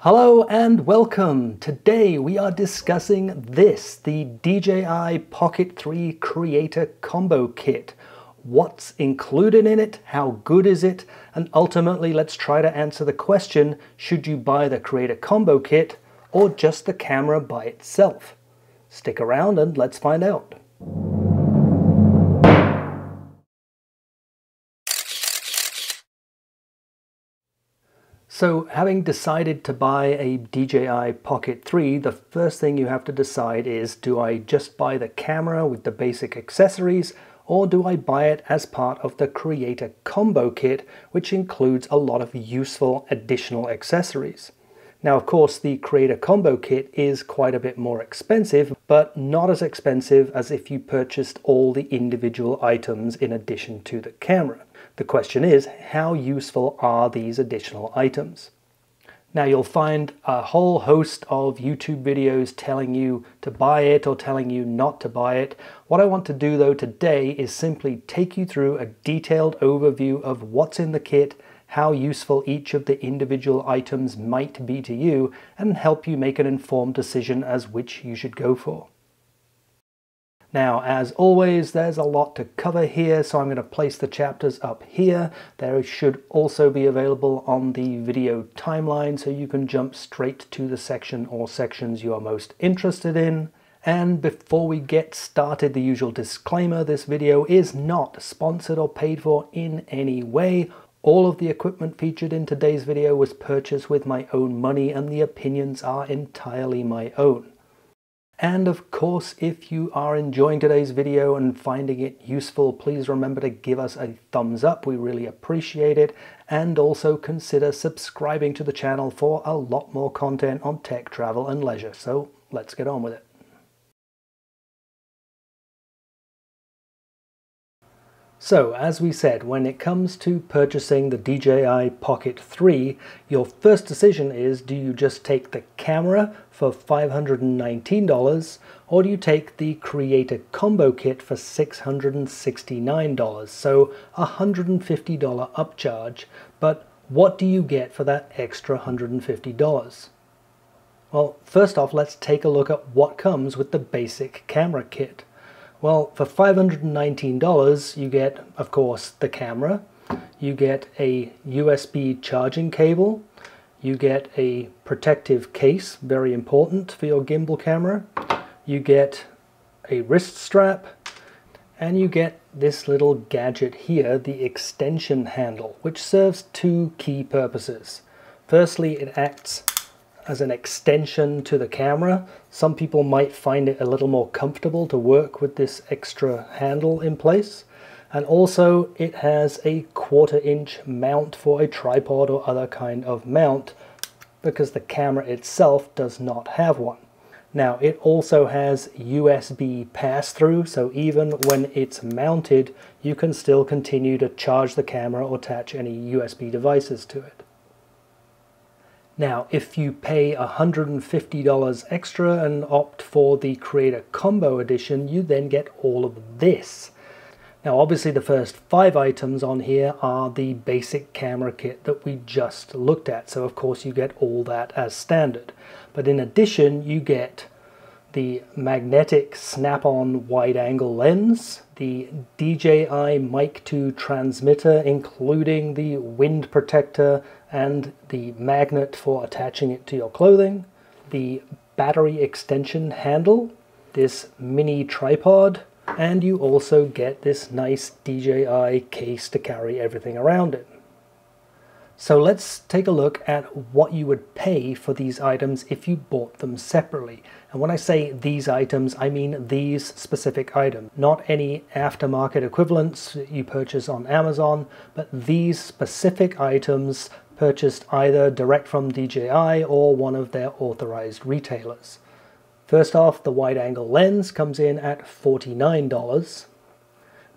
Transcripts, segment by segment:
Hello and welcome! Today we are discussing the DJI Pocket 3 Creator Combo Kit. What's included in it, how good is it, and ultimately let's try to answer the question, should you buy the Creator Combo Kit or just the camera by itself? Stick around and let's find out. So having decided to buy a DJI Pocket 3, the first thing you have to decide is, do I just buy the camera with the basic accessories, or do I buy it as part of the Creator Combo Kit, which includes a lot of useful additional accessories? Now, of course, the Creator Combo Kit is quite a bit more expensive, but not as expensive as if you purchased all the individual items in addition to the camera. The question is, how useful are these additional items? Now, you'll find a whole host of YouTube videos telling you to buy it or telling you not to buy it. What I want to do though today is simply take you through a detailed overview of what's in the kit, how useful each of the individual items might be to you, and help you make an informed decision as which you should go for. Now, as always, there's a lot to cover here, so I'm going to place the chapters up here. They should also be available on the video timeline, so you can jump straight to the section or sections you are most interested in. And before we get started, the usual disclaimer, this video is not sponsored or paid for in any way. All of the equipment featured in today's video was purchased with my own money, and the opinions are entirely my own. And of course, if you are enjoying today's video and finding it useful, please remember to give us a thumbs up. We really appreciate it. And also consider subscribing to the channel for a lot more content on tech, travel, and leisure. So let's get on with it. So, as we said, when it comes to purchasing the DJI Pocket 3, your first decision is, do you just take the camera for $519, or do you take the Creator Combo Kit for $669? So $150 upcharge, but what do you get for that extra $150? Well, first off, let's take a look at what comes with the basic camera kit. Well, for $519, you get, of course, the camera, you get a USB charging cable, you get a protective case, very important for your gimbal camera, you get a wrist strap, and you get this little gadget here, the extension handle, which serves two key purposes. Firstly, it acts as an extension to the camera. Some people might find it a little more comfortable to work with this extra handle in place. And also it has a 1/4-inch mount for a tripod or other kind of mount, because the camera itself does not have one. Now, it also has USB pass-through, so even when it's mounted, you can still continue to charge the camera or attach any USB devices to it. Now, if you pay $150 extra and opt for the Creator Combo Edition, you then get all of this. Now, obviously the first 5 items on here are the basic camera kit that we just looked at, so of course you get all that as standard. But in addition, you get the magnetic snap-on wide-angle lens, the DJI Mic 2 transmitter, including the wind protector and the magnet for attaching it to your clothing, the battery extension handle, this mini tripod, and you also get this nice DJI case to carry everything around it. So let's take a look at what you would pay for these items if you bought them separately. And when I say these items, I mean these specific items, not any aftermarket equivalents that you purchase on Amazon, but these specific items purchased either direct from DJI or one of their authorized retailers. First off, the wide-angle lens comes in at $49.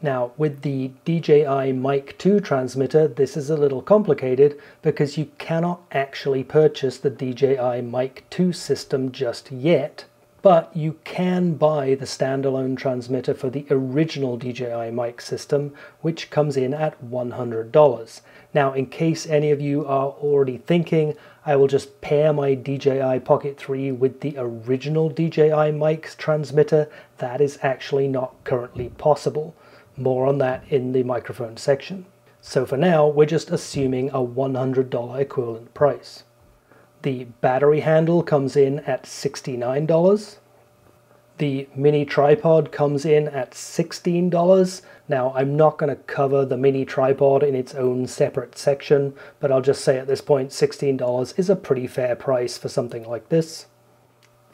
Now, with the DJI Mic 2 transmitter, this is a little complicated because you cannot actually purchase the DJI Mic 2 system just yet. But you can buy the standalone transmitter for the original DJI mic system, which comes in at $100. Now, in case any of you are already thinking, I will just pair my DJI Pocket 3 with the original DJI mic transmitter, that is actually not currently possible. More on that in the microphone section. So for now, we're just assuming a $100 equivalent price. The battery handle comes in at $69. The mini tripod comes in at $16. Now, I'm not going to cover the mini tripod in its own separate section, but I'll just say at this point $16 is a pretty fair price for something like this.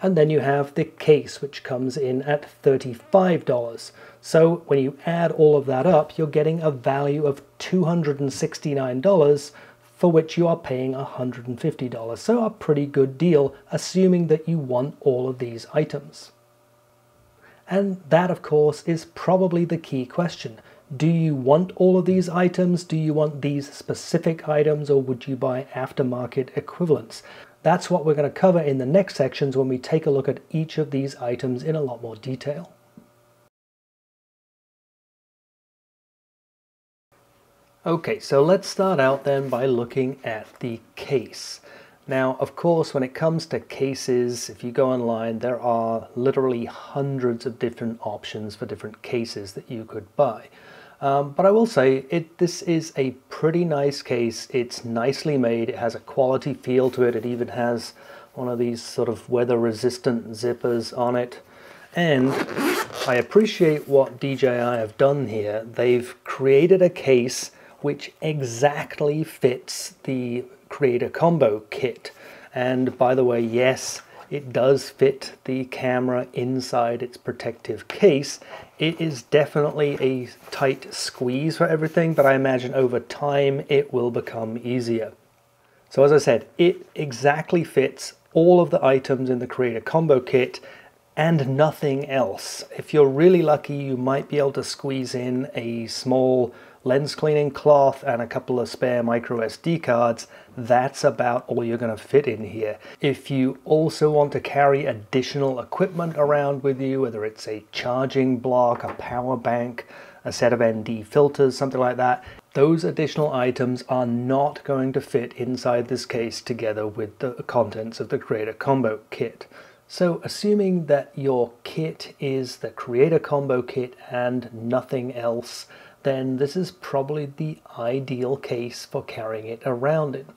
And then you have the case, which comes in at $35. So when you add all of that up, you're getting a value of $269, for which you are paying $150. So a pretty good deal, assuming that you want all of these items. And that, of course, is probably the key question. Do you want all of these items? Do you want these specific items, or would you buy aftermarket equivalents? That's what we're going to cover in the next sections when we take a look at each of these items in a lot more detail. Okay, so let's start out then by looking at the case. Now, of course, when it comes to cases, if you go online, there are literally hundreds of different options for different cases that you could buy. But I will say, this is a pretty nice case. It's nicely made. It has a quality feel to it. It even has one of these sort of weather-resistant zippers on it. And I appreciate what DJI have done here. They've created a case which exactly fits the Creator Combo kit. And by the way, yes, it does fit the camera inside its protective case. It is definitely a tight squeeze for everything, but I imagine over time it will become easier. So as I said, it exactly fits all of the items in the Creator Combo kit and nothing else. If you're really lucky, you might be able to squeeze in a small lens cleaning cloth and a couple of spare micro SD cards. That's about all you're going to fit in here. If you also want to carry additional equipment around with you, whether it's a charging block, a power bank, a set of ND filters, something like that, those additional items are not going to fit inside this case together with the contents of the Creator Combo kit. So assuming that your kit is the Creator Combo kit and nothing else, then this is probably the ideal case for carrying it around in.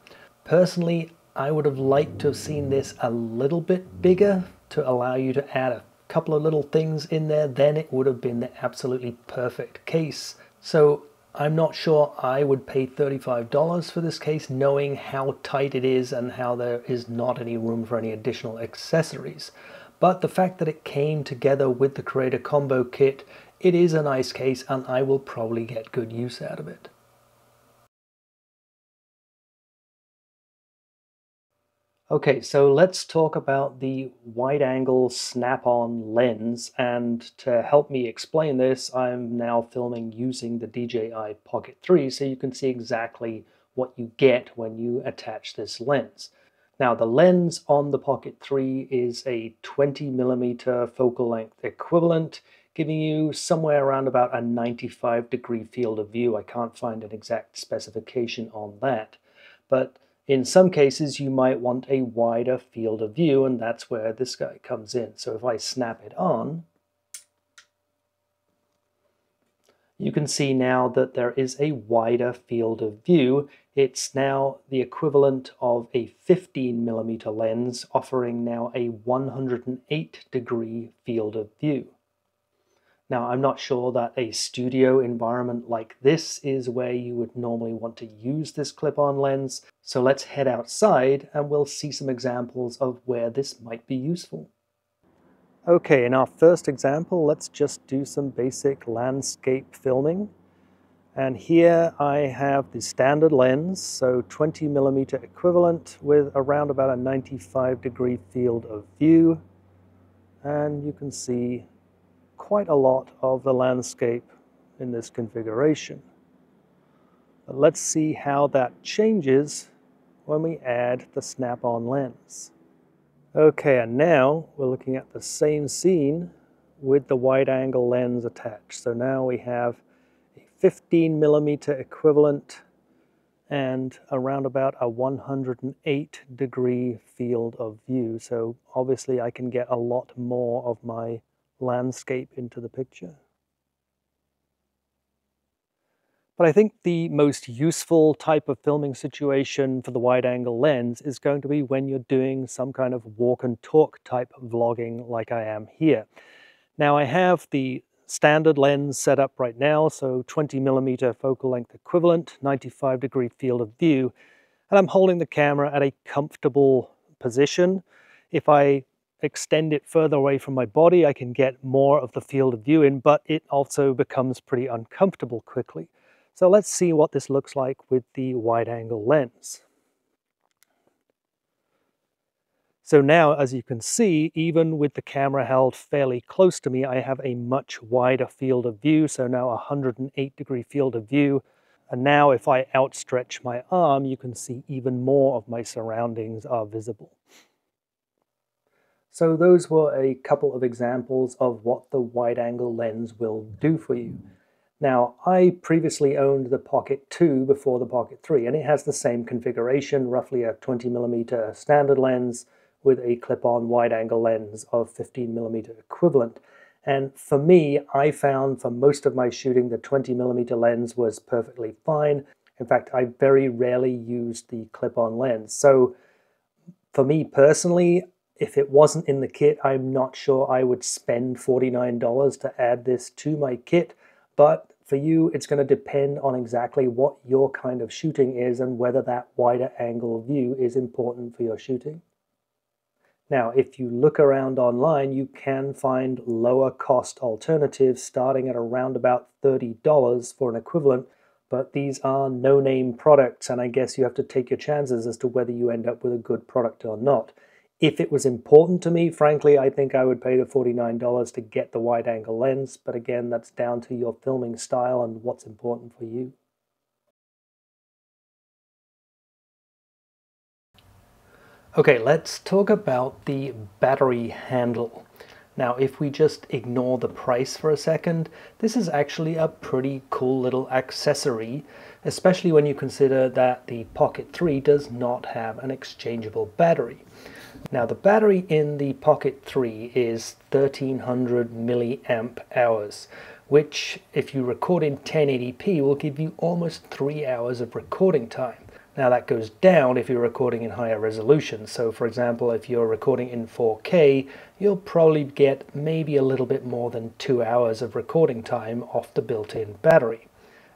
Personally, I would have liked to have seen this a little bit bigger to allow you to add a couple of little things in there. Then it would have been the absolutely perfect case. So I'm not sure I would pay $35 for this case, knowing how tight it is and how there is not any room for any additional accessories. But the fact that it came together with the Creator Combo kit, it is a nice case and I will probably get good use out of it. Okay, so let's talk about the wide-angle snap-on lens, and to help me explain this, I'm now filming using the DJI Pocket 3 so you can see exactly what you get when you attach this lens. Now, the lens on the Pocket 3 is a 20mm focal length equivalent, giving you somewhere around about a 95-degree field of view. I can't find an exact specification on that, but in some cases, you might want a wider field of view, and that's where this guy comes in. So if I snap it on, you can see now that there is a wider field of view. It's now the equivalent of a 15mm lens, offering now a 108-degree field of view. Now, I'm not sure that a studio environment like this is where you would normally want to use this clip-on lens, so let's head outside and we'll see some examples of where this might be useful. Okay, in our first example, let's just do some basic landscape filming. And here I have the standard lens, so 20mm equivalent with around about a 95-degree field of view. And you can see quite a lot of the landscape in this configuration. But let's see how that changes when we add the snap-on lens. Okay, and now we're looking at the same scene with the wide angle lens attached. So now we have a 15mm equivalent and around about a 108-degree field of view. So obviously I can get a lot more of my landscape into the picture. But I think the most useful type of filming situation for the wide-angle lens is going to be when you're doing some kind of walk and talk type vlogging like I am here. Now I have the standard lens set up right now, so 20mm focal length equivalent, 95-degree field of view, and I'm holding the camera at a comfortable position. If I extend it further away from my body, I can get more of the field of view in, but it also becomes pretty uncomfortable quickly. So let's see what this looks like with the wide-angle lens. So now, as you can see, even with the camera held fairly close to me, I have a much wider field of view, so now a 108-degree field of view. And now if I outstretch my arm, you can see even more of my surroundings are visible. So those were a couple of examples of what the wide-angle lens will do for you. Now, I previously owned the Pocket 2 before the Pocket 3, and it has the same configuration, roughly a 20mm standard lens with a clip-on wide-angle lens of 15mm equivalent. And for me, I found for most of my shooting, the 20mm lens was perfectly fine. In fact, I very rarely used the clip-on lens. So for me personally, if it wasn't in the kit, I'm not sure I would spend $49 to add this to my kit. But for you, it's going to depend on exactly what your kind of shooting is and whether that wider angle view is important for your shooting. Now, if you look around online, you can find lower cost alternatives starting at around about $30 for an equivalent, but these are no-name products, and I guess you have to take your chances as to whether you end up with a good product or not. If it was important to me, frankly, I think I would pay the $49 to get the wide-angle lens, but again, that's down to your filming style and what's important for you. Okay, let's talk about the battery handle. Now, if we just ignore the price for a second, this is actually a pretty cool little accessory, especially when you consider that the Pocket 3 does not have an exchangeable battery. Now, the battery in the Pocket 3 is 1300 milliamp hours, which, if you record in 1080p, will give you almost 3 hours of recording time. Now that goes down if you're recording in higher resolution. So for example, if you're recording in 4K, you'll probably get maybe a little bit more than 2 hours of recording time off the built-in battery.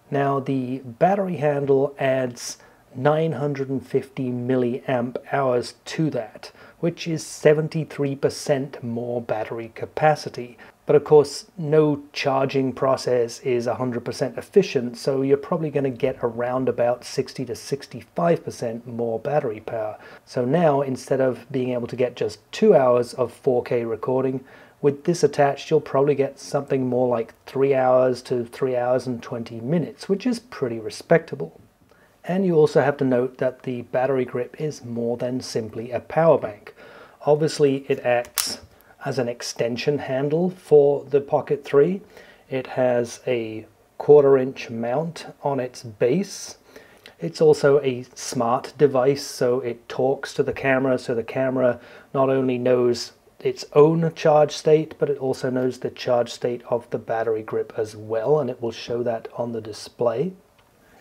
Now the battery handle adds 950 milliamp hours to that, which is 73% more battery capacity. But of course, no charging process is 100% efficient, so you're probably going to get around about 60 to 65% more battery power. So now, instead of being able to get just 2 hours of 4K recording, with this attached, you'll probably get something more like 3 hours to 3 hours and 20 minutes, which is pretty respectable. And you also have to note that the battery grip is more than simply a power bank. Obviously, it acts as an extension handle for the Pocket 3. It has a 1/4-inch mount on its base. It's also a smart device, so it talks to the camera, so the camera not only knows its own charge state, but it also knows the charge state of the battery grip as well, and it will show that on the display.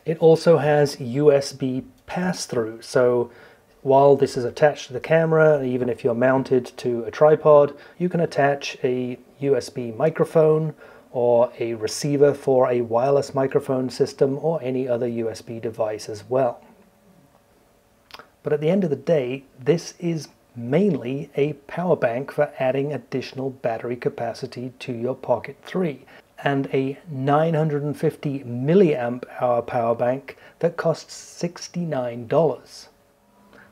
It also has USB pass-through, so while this is attached to the camera, even if you're mounted to a tripod, you can attach a USB microphone or a receiver for a wireless microphone system or any other USB device as well. But at the end of the day, this is mainly a power bank for adding additional battery capacity to your Pocket 3, and a 950 milliamp hour power bank that costs $69.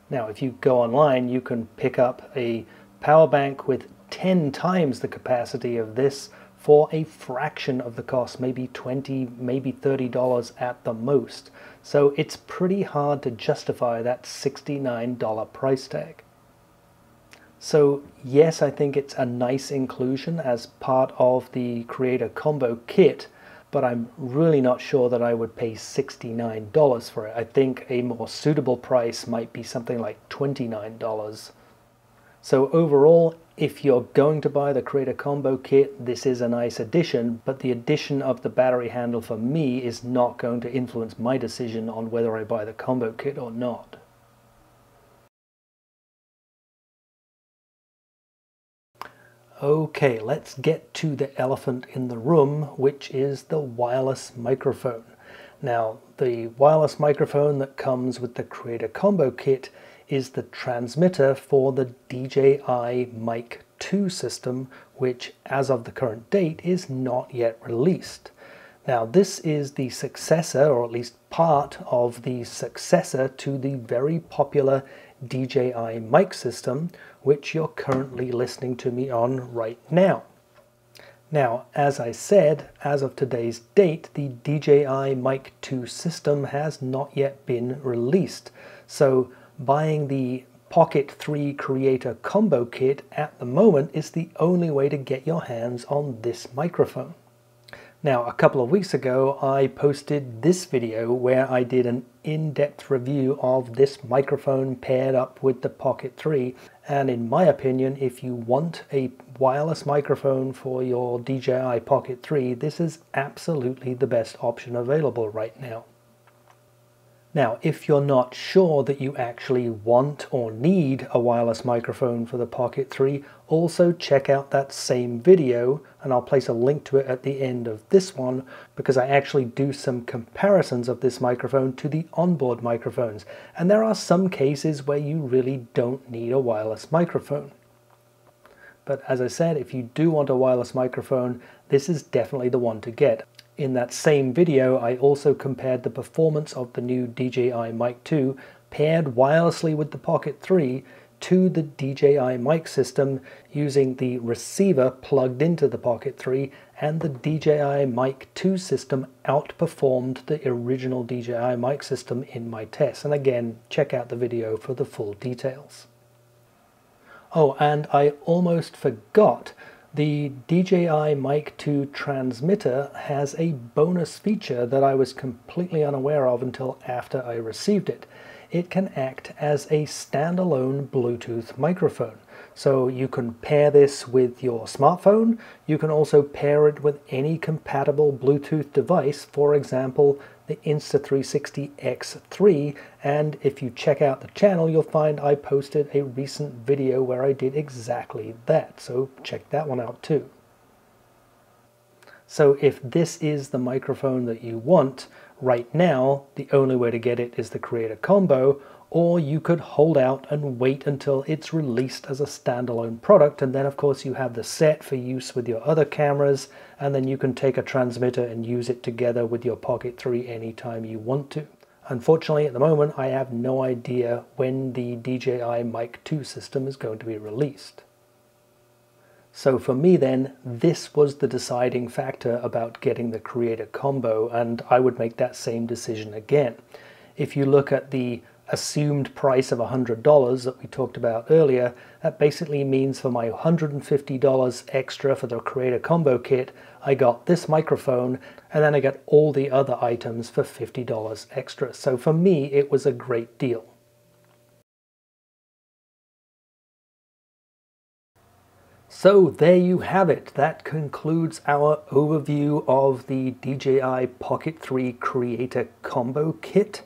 Now, if you go online, you can pick up a power bank with 10 times the capacity of this for a fraction of the cost, maybe $20, maybe $30 at the most. So it's pretty hard to justify that $69 price tag. So yes, I think it's a nice inclusion as part of the Creator Combo Kit, but I'm really not sure that I would pay $69 for it. I think a more suitable price might be something like $29. So overall, if you're going to buy the Creator Combo Kit, this is a nice addition, but the addition of the battery handle for me is not going to influence my decision on whether I buy the Combo Kit or not. Okay, let's get to the elephant in the room, which is the wireless microphone. Now, the wireless microphone that comes with the Creator Combo Kit is the transmitter for the DJI Mic 2 system, which as of the current date is not yet released. Now, this is the successor, or at least part of the successor to the very popular DJI Mic system, which you're currently listening to me on right now. Now, as I said, as of today's date, the DJI Mic 2 system has not yet been released. So buying the Pocket 3 Creator Combo Kit at the moment is the only way to get your hands on this microphone. Now, a couple of weeks ago, I posted this video where I did an in-depth review of this microphone paired up with the Pocket 3. And in my opinion, if you want a wireless microphone for your DJI Pocket 3, this is absolutely the best option available right now. Now, if you're not sure that you actually want or need a wireless microphone for the Pocket 3, also check out that same video, and I'll place a link to it at the end of this one, because I actually do some comparisons of this microphone to the onboard microphones, and there are some cases where you really don't need a wireless microphone. But as I said, if you do want a wireless microphone, this is definitely the one to get. In that same video, I also compared the performance of the new DJI Mic 2 paired wirelessly with the Pocket 3 to the DJI mic system using the receiver plugged into the Pocket 3, and the DJI Mic 2 system outperformed the original DJI mic system in my tests. And again, check out the video for the full details. Oh, and I almost forgot. The DJI Mic 2 transmitter has a bonus feature that I was completely unaware of until after I received it. It can act as a standalone Bluetooth microphone. So you can pair this with your smartphone. You can also pair it with any compatible Bluetooth device, for example, the Insta360 X3, and if you check out the channel, you'll find I posted a recent video where I did exactly that, so check that one out too. So if this is the microphone that you want, right now, the only way to get it is the Creator Combo, or you could hold out and wait until it's released as a standalone product, and then of course you have the set for use with your other cameras, and then you can take a transmitter and use it together with your Pocket 3 anytime you want to. Unfortunately, at the moment, I have no idea when the DJI Mic 2 system is going to be released. So for me then, this was the deciding factor about getting the Creator Combo, and I would make that same decision again. If you look at the assumed price of $100 that we talked about earlier, that basically means for my $150 extra for the Creator Combo Kit, I got this microphone, and then I got all the other items for $50 extra. So for me, it was a great deal. So there you have it. That concludes our overview of the DJI Pocket 3 Creator Combo Kit.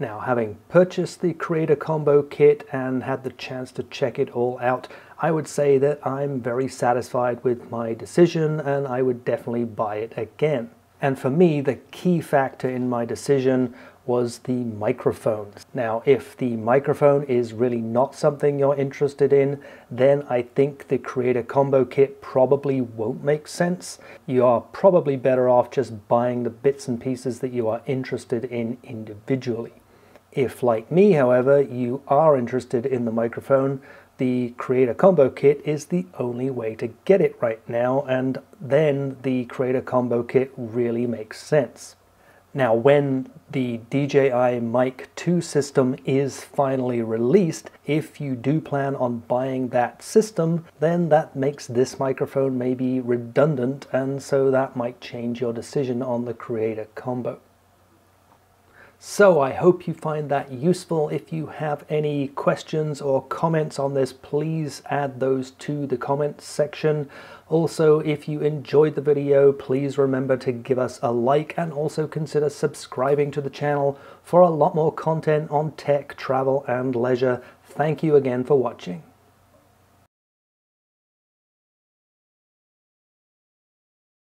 Now, having purchased the Creator Combo Kit and had the chance to check it all out, I would say that I'm very satisfied with my decision, and I would definitely buy it again. And for me, the key factor in my decision was the microphone. Now, if the microphone is really not something you're interested in, then I think the Creator Combo Kit probably won't make sense. You are probably better off just buying the bits and pieces that you are interested in individually. If, like me, however, you are interested in the microphone, the Creator Combo Kit is the only way to get it right now, and then the Creator Combo Kit really makes sense. Now, when the DJI Mic 2 system is finally released, if you do plan on buying that system, then that makes this microphone maybe redundant, and so that might change your decision on the Creator Combo. So I hope you find that useful. If you have any questions or comments on this, please add those to the comments section. Also, if you enjoyed the video, please remember to give us a like and also consider subscribing to the channel for a lot more content on tech, travel, and leisure. Thank you again for watching.